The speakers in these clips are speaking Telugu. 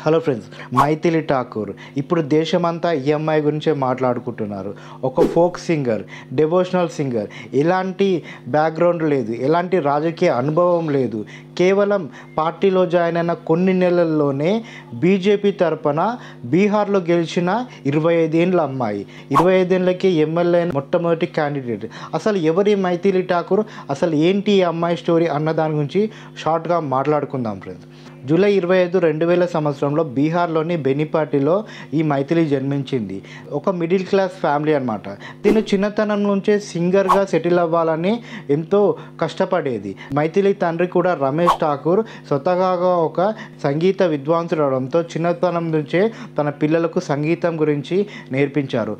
హలో ఫ్రెండ్స్, మైథిలి ఠాకూర్ ఇప్పుడు దేశమంతా ఈ అమ్మాయి గురించే మాట్లాడుకుంటున్నారు. ఒక ఫోక్ సింగర్, డివోషనల్ సింగర్, ఎలాంటి బ్యాక్గ్రౌండ్ లేదు, ఎలాంటి రాజకీయ అనుభవం లేదు. కేవలం పార్టీలో జాయిన్ అయిన కొన్ని నెలల్లోనే బీజేపీ తరపున బీహార్లో గెలిచిన 25 ఏళ్ళ అమ్మాయి, 25 ఏళ్ళకి ఎమ్మెల్యే మొట్టమొదటి క్యాండిడేట్. అసలు ఎవరి మైథిలి ఠాకూర్, అసలు ఏంటి ఈ అమ్మాయి స్టోరీ అన్న దాని గురించి షార్ట్గా మాట్లాడుకుందాం ఫ్రెండ్స్. జూలై 25, 2000 సంవత్సరంలో బీహార్లోని బెనిపాటిలో ఈ మైథిలి జన్మించింది. ఒక మిడిల్ క్లాస్ ఫ్యామిలీ అనమాట. తిను చిన్నతనం నుంచే సింగర్గా సెటిల్ అవ్వాలని ఎంతో కష్టపడేది. మైథిలి తండ్రి కూడా రమేష్ ఠాకూర్ స్వతహాగా ఒక సంగీత విద్వాంసుడు అవడంతో చిన్నతనం నుంచే తన పిల్లలకు సంగీతం గురించి నేర్పించారు.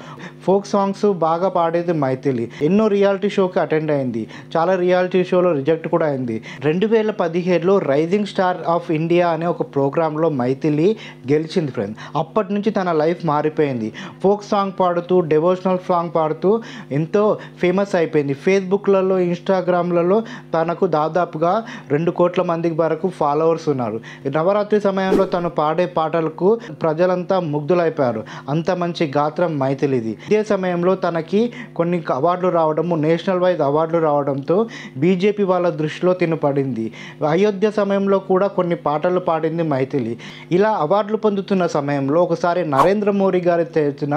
ఫోక్ సాంగ్స్ బాగా పాడేది మైథిలి. ఎన్నో రియాలిటీ షోకి అటెండ్ అయింది. చాలా రియాలిటీ షోలో రిజెక్ట్ కూడా అయింది. 2017లో రైజింగ్ స్టార్ ఆఫ్ ఇండియా అనే ఒక ప్రోగ్రాంలో మైథిలి గెలిచింది ఫ్రెండ్స్. అప్పటి నుంచి తన లైఫ్ మారిపోయింది. ఫోక్ సాంగ్ పాడుతూ, డివోషనల్ సాంగ్ పాడుతూ ఎంతో ఫేమస్ అయిపోయింది. ఫేస్బుక్లలో, ఇన్స్టాగ్రామ్లలో తనకు దాదాపుగా 2 కోట్ల మందికి వరకు ఫాలోవర్స్ ఉన్నారు. నవరాత్రి సమయంలో తను పాడే పాటలకు ప్రజలంతా ముగ్ధులైపోయారు. అంత మంచి గాత్రం మైథిలిది. ఇదే సమయంలో తనకి కొన్ని అవార్డులు రావడము, నేషనల్ వైజ్ అవార్డులు రావడంతో బీజేపీ వాళ్ళ దృష్టిలో తిను పడింది. అయోధ్య సమయంలో కూడా కొన్ని పాటలు పాడింది మైథిలి. ఇలా అవార్డులు పొందుతున్న సమయంలో ఒకసారి నరేంద్ర మోడీ గారి తెచ్చిన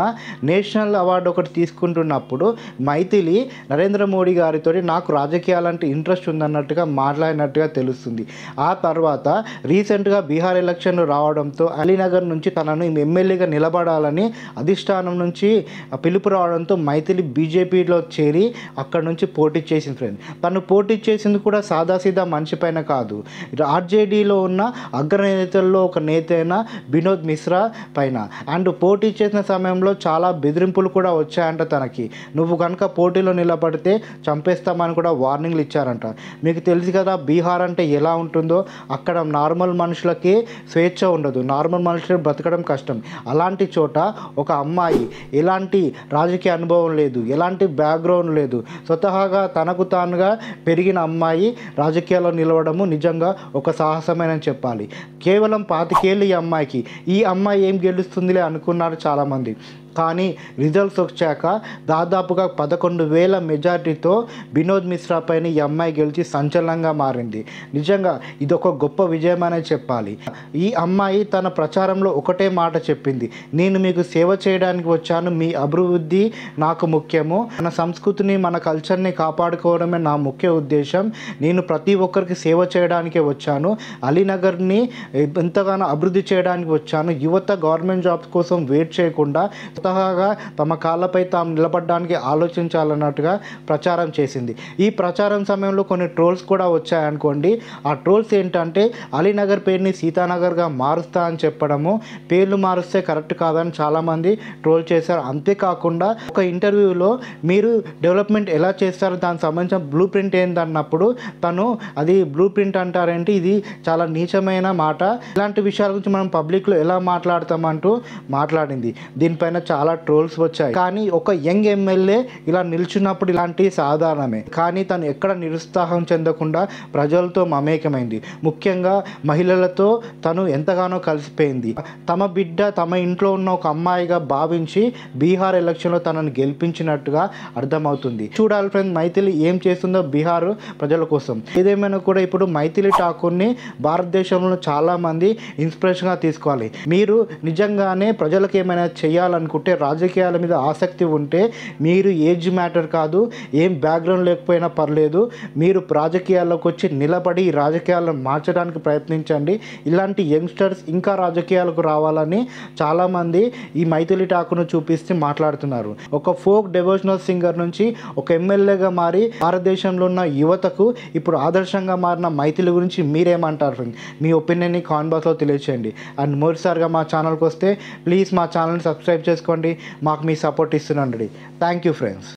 నేషనల్ అవార్డు ఒకటి తీసుకుంటున్నప్పుడు మైథిలి నరేంద్ర మోడీ గారితో నాకు రాజకీయాలంటే ఇంట్రెస్ట్ ఉందన్నట్టుగా మాట్లాడినట్టుగా తెలుస్తుంది. ఆ తర్వాత రీసెంట్గా బీహార్ ఎలక్షన్లు రావడంతో అలీనగర్ నుంచి తనను ఎమ్మెల్యేగా నిలబడాలని అధిష్టానం నుంచి పిలుపు రావడంతో మైథిలి బీజేపీలో చేరి అక్కడ నుంచి పోటీ చేసింది ఫ్రెండ్. తను పోటీ చేసింది కూడా సాదాసీదా మనిషి పైన కాదు, ఆర్జేడీలో ఉన్న అగ్రనేతల్లో ఒక నేత అయిన వినోద్ మిశ్రా పైన. అండ్ పోటీ చేసిన సమయంలో చాలా బెదిరింపులు కూడా వచ్చాయంట తనకి. నువ్వు కనుక పోటీలో నిలబడితే చంపేస్తామని కూడా వార్నింగ్లు ఇచ్చారంట. మీకు తెలుసు కదా బీహార్ అంటే ఎలా ఉంటుందో. అక్కడ నార్మల్ మనుషులకి స్వేచ్ఛ ఉండదు, నార్మల్ మనుషులు బ్రతకడం కష్టం. అలాంటి చోట ఒక అమ్మాయి, ఎలాంటి రాజకీయ అనుభవం లేదు, ఎలాంటి బ్యాక్గ్రౌండ్ లేదు, స్వతహాగా తనకు తానుగా పెరిగిన అమ్మాయి రాజకీయాల్లో నిలవడము నిజంగా ఒక సాహసమైన చెప్పాలి. కేవలం 25 ఏళ్ళు ఈ అమ్మాయి ఏం గెలుస్తుందిలే అనుకున్నారు చాలామంది. కానీ రిజల్ట్స్ వచ్చాక దాదాపుగా 11,000 మెజార్టీతో వినోద్ మిశ్రా పైన ఈ అమ్మాయి గెలిచి సంచలనంగా మారింది. నిజంగా ఇదొక గొప్ప విజయం అనే చెప్పాలి. ఈ అమ్మాయి తన ప్రచారంలో ఒకటే మాట చెప్పింది, నేను మీకు సేవ చేయడానికి వచ్చాను, మీ అభివృద్ధి నాకు ముఖ్యము, మన సంస్కృతిని, మన కల్చర్ని కాపాడుకోవడమే నా ముఖ్య ఉద్దేశం, నేను ప్రతి ఒక్కరికి సేవ చేయడానికే వచ్చాను, అలీనగర్ని ఎంతగానో అభివృద్ధి చేయడానికి వచ్చాను, యువత గవర్నమెంట్ జాబ్స్ కోసం వెయిట్ చేయకుండా స్వతహాగా తమ కాళ్ళపై తాము నిలబడడానికి ఆలోచించాలన్నట్టుగా ప్రచారం చేసింది. ఈ ప్రచారం సమయంలో కొన్ని ట్రోల్స్ కూడా వచ్చాయనుకోండి. ఆ ట్రోల్స్ ఏంటంటే అలీనగర్ పేరుని సీతానగర్గా మారుస్తా అని చెప్పడము, పేర్లు మారుస్తే కరెక్ట్ కాదని చాలామంది ట్రోల్ చేశారు. అంతేకాకుండా ఒక ఇంటర్వ్యూలో మీరు డెవలప్మెంట్ ఎలా చేస్తారో దానికి సంబంధించిన బ్లూ ప్రింట్ ఏందన్నప్పుడు తను అది బ్లూ ప్రింట్ అంటారేంటి, ఇది చాలా నీచమైన మాట, ఇలాంటి విషయాల గురించి మనం పబ్లిక్లో ఎలా మాట్లాడతామంటూ మాట్లాడింది. దీనిపైన చాలా ట్రోల్స్ వచ్చాయి. కానీ ఒక యంగ్ ఎమ్మెల్యే ఇలా నిల్చున్నప్పుడు ఇలాంటి సాధారణమే. కానీ తను ఎక్కడ నిరుత్సాహం చెందకుండా ప్రజలతో మమేకమైంది. ముఖ్యంగా మహిళలతో తను ఎంతగానో కలిసిపోయింది. తమ బిడ్డ తమ ఇంట్లో ఉన్న ఒక అమ్మాయిగా భావించి బీహార్ ఎలక్షన్లో తనను గెలిపించినట్టుగా అర్థమవుతుంది. చూడాలి ఫ్రెండ్స్ మైథిలి ఏం చేస్తుందో బీహార్ ప్రజల కోసం. ఏదేమైనా కూడా ఇప్పుడు మైథిలి ఠాకూర్ని భారతదేశంలో చాలామంది ఇన్స్పిరేషన్గా తీసుకోవాలి. మీరు నిజంగానే ప్రజలకు ఏమైనా చేయాలనుకుంటే, రాజకీయాల మీద ఆసక్తి ఉంటే, మీరు ఏజ్ మ్యాటర్ కాదు, ఏం బ్యాక్గ్రౌండ్ లేకపోయినా పర్లేదు, మీరు రాజకీయాల్లోకి వచ్చి నిలబడి రాజకీయాలను మార్చడానికి ప్రయత్నించండి. ఇలాంటి యంగ్స్టర్స్ ఇంకా రాజకీయాలకు రావాలని చాలామంది ఈ మైథిలి ఠాకూర్ను చూపిస్తూ మాట్లాడుతున్నారు. ఒక ఫోక్ డివోషనల్ సింగర్ నుంచి ఒక ఎమ్మెల్యేగా మారి భారతదేశంలో ఉన్న యువతకు ఇప్పుడు ఆదర్శంగా మారిన మైథిలి గురించి మీరేమంటారు ఫ్రెండ్స్? మీ ఒపీనియన్ని కామెంట్ బాక్స్లో తెలియచేయండి. అండ్ మొదటిసారిగా మా ఛానల్కి వస్తే ప్లీజ్ మా ఛానల్ని సబ్స్క్రైబ్ చేసుకోండి. మాకు మీ సపోర్ట్ ఇస్తుండండి. Thank you friends.